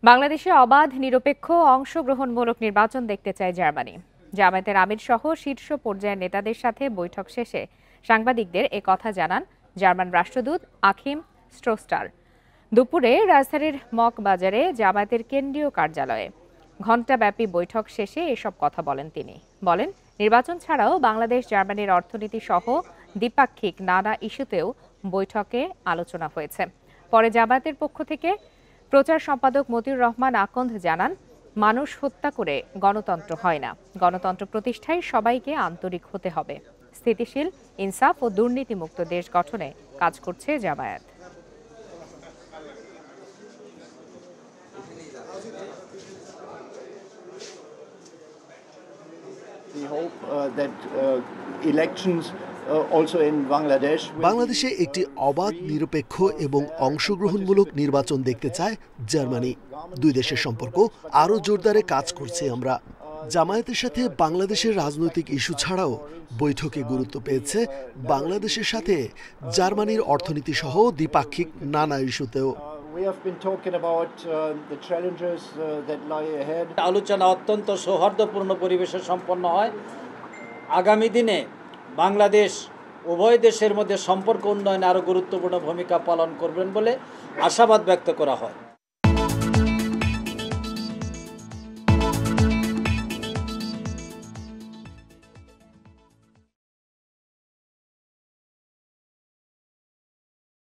বাংলাদেশে অবাধ, নিরপেক্ষ, অংশগ্রহণমূলক নির্বাচন দেখতে চায় জার্মানি। জামায়াতের আমির সহ শীর্ষ পর্যায়ের নেতাদের সাথে বৈঠক শেষে সাংবাদিকদের কথা জানান জার্মান রাষ্ট্রদূত আখিম স্ট্রোস্টার। দুপুরে রাজধানীর মক বাজারে জামায়াতের কেন্দ্রীয় কার্যালয়ে ঘণ্টাব্যাপী বৈঠক শেষে এসব কথা বলেন তিনি। বলেন, নির্বাচন ছাড়াও বাংলাদেশ জার্মানির অর্থনীতি সহ দ্বিপাক্ষিক নানা ইস্যুতেও বৈঠকে আলোচনা হয়েছে। পরে জামায়াতের পক্ষ থেকে প্রচার সম্পাদক মতিউর রহমান আকন্দ জানান, মানুষ হত্যা করে গণতন্ত্র হয় না। গণতন্ত্র প্রতিষ্ঠায় সবাইকে আন্তরিক হতে হবে। স্থিতিশীল, ইনসাফ ও দুর্নীতিমুক্ত দেশ গঠনে কাজ করছে Jamaat. We hope that elections also in Bangladesh বাংলাদেশে একটি অবাধ, নিরপেক্ষ এবং অংশগ্রহণমূলক নির্বাচন দেখতে চায় জার্মানি। দুই দেশের সম্পর্ক আরও জোরদারে কাজ করছে আমরা। জামায়াতের সাথে বাংলাদেশের রাজনৈতিক ইস্যু ছাড়াও বৈঠকে গুরুত্ব পেয়েছে বাংলাদেশের সাথে জার্মানির অর্থনীতি সহ দ্বিপাক্ষিক নানা ইস্যুতেও। আলোচনা অত্যন্ত সৌহার্দ্যপূর্ণ পরিবেশে সম্পন্ন হয়। আগামী দিনে বাংলাদেশ উভয় দেশের মধ্যে সম্পর্ক উন্নয়নে আরও গুরুত্বপূর্ণ ভূমিকা পালন করবেন বলে আশাবাদ ব্যক্ত করা হয়।